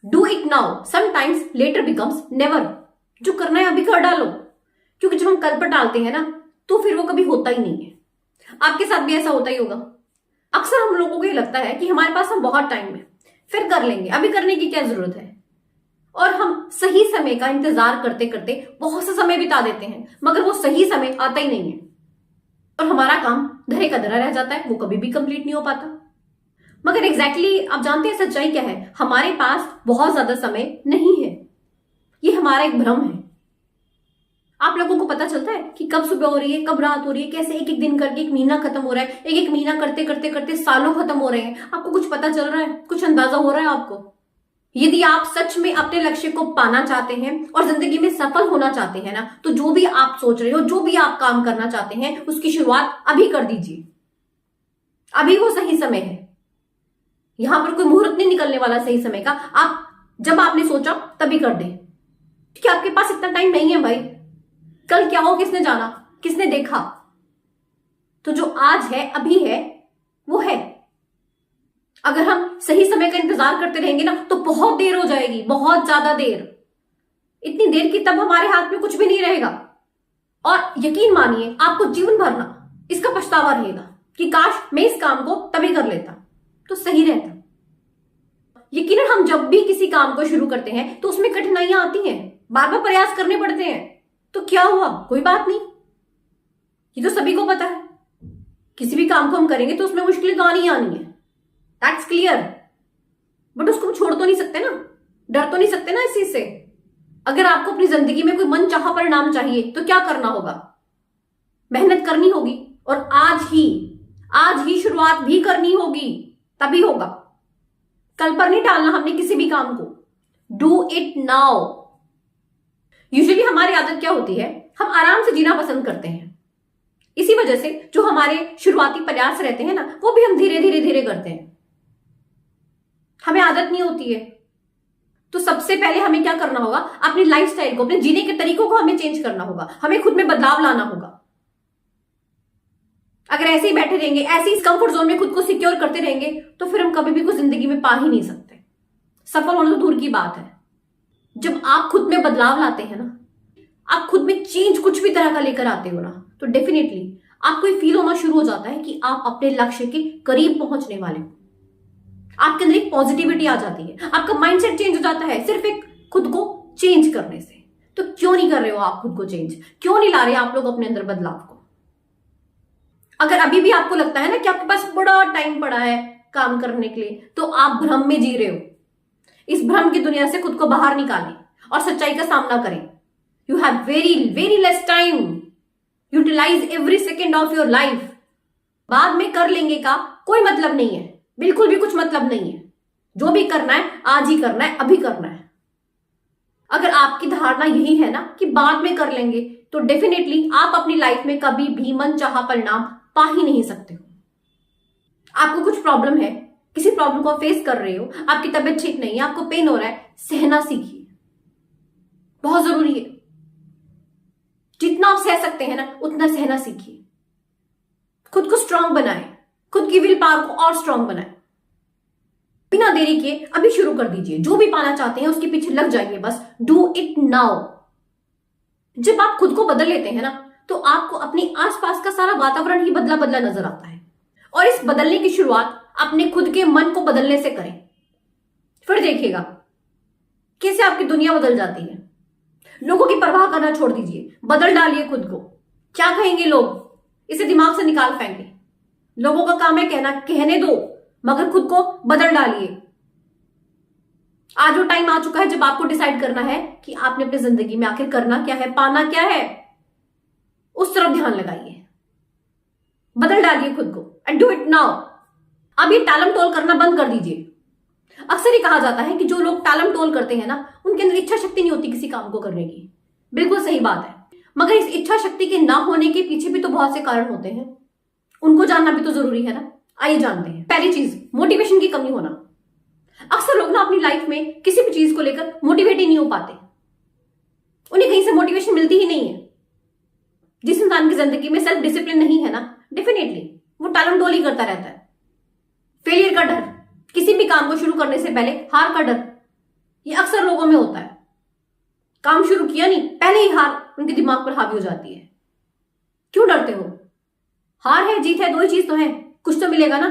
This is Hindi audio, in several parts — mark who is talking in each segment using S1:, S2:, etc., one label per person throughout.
S1: Do it now, sometimes letter becomes never. जो करना है अभी कर डालो, क्योंकि जब हम कल पर डालते हैं ना तो फिर वो कभी होता ही नहीं है। आपके साथ भी ऐसा होता ही होगा। अक्सर हम लोगों को ये लगता है कि हमारे पास हम बहुत टाइम है, फिर कर लेंगे, अभी करने की क्या जरूरत है। और हम सही समय का इंतजार करते करते बहुत सा समय बिता देते हैं, मगर वो सही समय आता ही नहीं है और हमारा काम धरे का धरा रह जाता है, वो कभी भी कंप्लीट नहीं हो पाता। मगर एग्जैक्टली आप जानते हैं सच्चाई क्या है? हमारे पास बहुत ज्यादा समय नहीं है। ये हमारा एक भ्रम है। आप लोगों को पता चलता है कि कब सुबह हो रही है, कब रात हो रही है, कैसे एक एक दिन करके एक महीना खत्म हो रहा है, एक एक महीना करते करते करते सालों खत्म हो रहे हैं। आपको कुछ पता चल रहा है? कुछ अंदाजा हो रहा है आपको? यदि आप सच में अपने लक्ष्य को पाना चाहते हैं और जिंदगी में सफल होना चाहते हैं ना, तो जो भी आप सोच रहे हो, जो भी आप काम करना चाहते हैं, उसकी शुरुआत अभी कर दीजिए। अभी वो सही समय है। यहां पर कोई मुहूर्त नहीं निकलने वाला सही समय का। आप जब आपने सोचा तभी कर दें, क्योंकि आपके पास इतना टाइम नहीं है भाई। कल क्या हो किसने जाना, किसने देखा। तो जो आज है, अभी है, वो है। अगर हम सही समय का इंतजार करते रहेंगे ना तो बहुत देर हो जाएगी, बहुत ज्यादा देर। इतनी देर की तब हमारे हाथ में कुछ भी नहीं रहेगा और यकीन मानिए आपको जीवन भर ना इसका पछतावा रहेगा कि काश मैं इस काम को तभी कर लेता तो सही रहता। यकीनन हम जब भी किसी काम को शुरू करते हैं तो उसमें कठिनाइयां आती हैं, बार बार प्रयास करने पड़ते हैं। तो क्या हुआ, कोई बात नहीं, ये तो सभी को पता है। किसी भी काम को हम करेंगे तो उसमें मुश्किलें तो आनी ही आनी है, दैट्स क्लियर। बट उसको हम छोड़ तो नहीं सकते ना, डर तो नहीं सकते ना इस चीज से। अगर आपको अपनी जिंदगी में कोई मनचाहा परिणाम चाहिए तो क्या करना होगा? मेहनत करनी होगी और आज ही शुरुआत भी करनी होगी, तभी होगा। कल पर नहीं टालना हमने किसी भी काम को। Do it now. यूजुअली हमारी आदत क्या होती है, हम आराम से जीना पसंद करते हैं। इसी वजह से जो हमारे शुरुआती प्रयास रहते हैं ना, वो भी हम धीरे धीरे धीरे करते हैं। हमें आदत नहीं होती है। तो सबसे पहले हमें क्या करना होगा? अपनी लाइफस्टाइल को, अपने जीने के तरीकों को हमें चेंज करना होगा। हमें खुद में बदलाव लाना होगा। अगर ऐसे ही बैठे रहेंगे, ऐसे ही कंफर्ट जोन में खुद को सिक्योर करते रहेंगे, तो फिर हम कभी भी कुछ जिंदगी में पा ही नहीं सकते। सफल होना तो दूर की बात है। जब आप खुद में बदलाव लाते हैं ना, आप खुद में चेंज कुछ भी तरह का लेकर आते हो ना, तो डेफिनेटली आपको ये फील होना शुरू हो जाता है कि आप अपने लक्ष्य के करीब पहुंचने वाले हो। आपके अंदर एक पॉजिटिविटी आ जाती है, आपका माइंडसेट चेंज हो जाता है सिर्फ एक खुद को चेंज करने से। तो क्यों नहीं कर रहे हो आप खुद को चेंज? क्यों नहीं ला रहे आप लोग अपने अंदर बदलाव को? अगर अभी भी आपको लगता है ना कि आपके पास बड़ा टाइम पड़ा है काम करने के लिए, तो आप भ्रम में जी रहे हो। इस भ्रम की दुनिया से खुद को बाहर निकालें और सच्चाई का सामना करें। You have very very less time. Utilise every second of your life. बाद में कर लेंगे का कोई मतलब नहीं है, बिल्कुल भी कुछ मतलब नहीं है। जो भी करना है आज ही करना है, अभी करना है। अगर आपकी धारणा यही है ना कि बाद में कर लेंगे, तो डेफिनेटली आप अपनी लाइफ में कभी भी मनचाहा परिणाम पा ही नहीं सकते हो। आपको कुछ प्रॉब्लम है, किसी प्रॉब्लम को फेस कर रहे हो, आपकी तबीयत ठीक नहीं है, आपको पेन हो रहा है, सहना सीखिए, बहुत जरूरी है। जितना आप सह सकते हैं ना उतना सहना सीखिए। खुद को स्ट्रांग बनाएं, खुद की विल पावर को और स्ट्रांग बनाएं। बिना देरी के अभी शुरू कर दीजिए। जो भी पाना चाहते हैं उसके पीछे लग जाइए, बस डू इट नाउ। जब आप खुद को बदल लेते हैं ना, तो आपको अपने आसपास का सारा वातावरण ही बदला बदला नजर आता है। और इस बदलने की शुरुआत अपने खुद के मन को बदलने से करें। फिर देखिएगा कैसे आपकी दुनिया बदल जाती है। लोगों की परवाह करना छोड़ दीजिए, बदल डालिए खुद को। क्या कहेंगे लोग, इसे दिमाग से निकाल फेंके। लोगों का काम है कहना, कहने दो, मगर खुद को बदल डालिए। आज वो टाइम आ चुका है जब आपको डिसाइड करना है कि आपने अपनी जिंदगी में आखिर करना क्या है, पाना क्या है। उस तरफ ध्यान लगाइए, बदल डालिए खुद को एंड डू इट नाउ। अब ये टालम टोल करना बंद कर दीजिए। अक्सर ही कहा जाता है कि जो लोग टालम टोल करते हैं ना, उनके अंदर इच्छा शक्ति नहीं होती किसी काम को करने की। बिल्कुल सही बात है, मगर इस इच्छा शक्ति के ना होने के पीछे भी तो बहुत से कारण होते हैं। उनको जानना भी तो जरूरी है ना। आइए जानते हैं। पहली चीज, मोटिवेशन की कमी होना। अक्सर लोग ना अपनी लाइफ में किसी भी चीज को लेकर मोटिवेट ही नहीं हो पाते। उन्हें कहीं से मोटिवेशन मिलती ही नहीं है। जिस इंसान की जिंदगी में सेल्फ डिसिप्लिन नहीं है ना, डेफिनेटली वो टालम टोल ही करता रहता है। फेलियर का डर, किसी भी काम को शुरू करने से पहले हार का डर, ये अक्सर लोगों में होता है। काम शुरू किया नहीं, पहले ही हार उनके दिमाग पर हावी हो जाती है। क्यों डरते हो? हार है जीत है, दो ही चीज तो है, कुछ तो मिलेगा ना।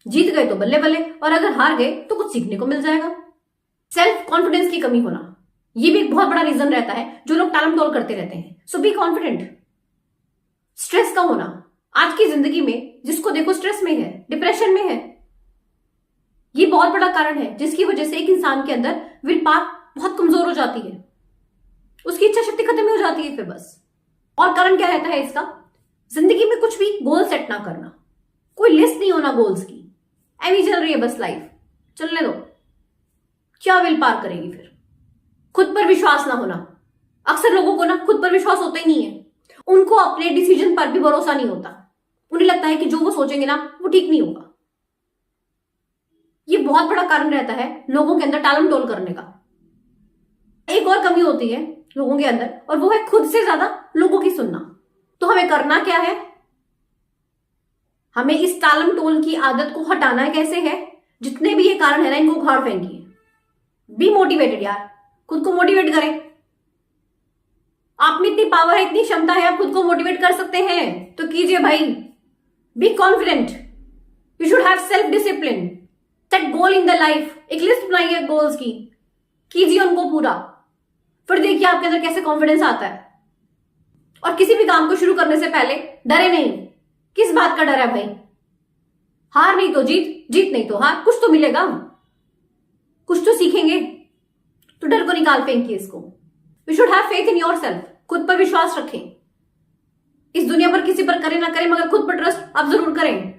S1: जीत गए तो बल्ले बल्ले, और अगर हार गए तो कुछ सीखने को मिल जाएगा। सेल्फ कॉन्फिडेंस की कमी होना, ये भी एक बहुत बड़ा रीजन रहता है जो लोग टालम टोल करते रहते हैं। सो बी कॉन्फिडेंट। स्ट्रेस का होना, आज की जिंदगी में जिसको देखो स्ट्रेस में है, डिप्रेशन में है। ये बहुत बड़ा कारण है जिसकी वजह से एक इंसान के अंदर विल पावर बहुत कमजोर हो जाती है, उसकी इच्छा शक्ति खत्म हो जाती है फिर बस। और कारण क्या रहता है इसका? जिंदगी में कुछ भी गोल सेट ना करना, कोई लिस्ट नहीं होना गोल्स की, ऐवी चल रही है बस लाइफ, चलने दो। क्या विल पावर करेगी फिर? खुद पर विश्वास ना होना, अक्सर लोगों को ना खुद पर विश्वास होता ही नहीं है। उनको अपने डिसीजन पर भी भरोसा नहीं होता, उन्हें लगता है कि जो वो सोचेंगे ना वो ठीक नहीं होगा। ये बहुत बड़ा कारण रहता है लोगों के अंदर टालम टोल करने का। एक और कमी होती है लोगों के अंदर, और वो है खुद से ज्यादा लोगों की सुनना। तो हमें करना क्या है? हमें इस टालम टोल की आदत को हटाना कैसे है? जितने भी ये कारण है ना, इनको उखाड़ फेंकिए। बी मोटिवेटेड यार, खुद को मोटिवेट करें। आप में इतनी पावर है, इतनी क्षमता है, आप खुद को मोटिवेट कर सकते हैं तो कीजिए भाई। Be confident, you should have self discipline, set goal in the life. एक लिस्ट बनाइए गोल्स की, कीजिए उनको पूरा, फिर देखिए आपके अंदर कैसे कॉन्फिडेंस आता है। और किसी भी काम को शुरू करने से पहले डरे नहीं। किस बात का डर है भाई? हार नहीं तो जीत, जीत नहीं तो हार, कुछ तो मिलेगा, कुछ तो सीखेंगे। तो डर को निकाल फेंकिए इसको। You should have faith in your self, खुद पर विश्वास रखें। इस दुनिया पर किसी पर करें ना करें, मगर खुद पर ट्रस्ट आप जरूर करें।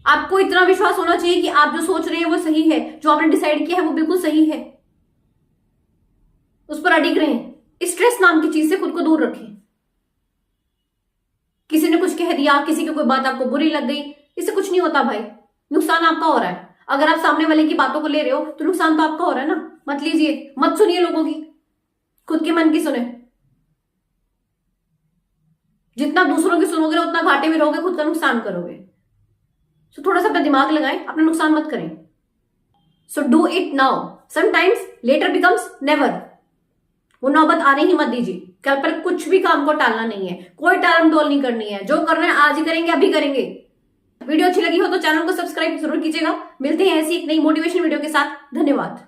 S1: आपको इतना विश्वास होना चाहिए कि आप जो सोच रहे हैं वो सही है, जो आपने डिसाइड किया है वो बिल्कुल सही है, उस पर अडिग रहें। स्ट्रेस नाम की चीज से खुद को दूर रखें। किसी ने कुछ कह दिया, किसी की कोई बात आपको बुरी लग गई, इससे कुछ नहीं होता भाई, नुकसान आपका हो रहा है। अगर आप सामने वाले की बातों को ले रहे हो तो नुकसान तो आपका हो रहा है ना। मत लीजिए, मत सुनिए लोगों की, खुद के मन की सुने। जितना दूसरों की सुनोगे उतना घाटे में रहोगे, खुद का नुकसान करोगे। सो थोड़ा सा अपना दिमाग लगाएं, अपना नुकसान मत करें। So do it now, sometimes letter becomes never. वो नौबत आने ही मत दीजिए। कल पर कुछ भी काम को टालना नहीं है, कोई टालम टोल नहीं करनी है। जो करना है आज ही करेंगे, अभी करेंगे। वीडियो अच्छी लगी हो तो चैनल को सब्सक्राइब जरूर कीजिएगा। मिलते हैं ऐसी एक नई मोटिवेशन वीडियो के साथ। धन्यवाद।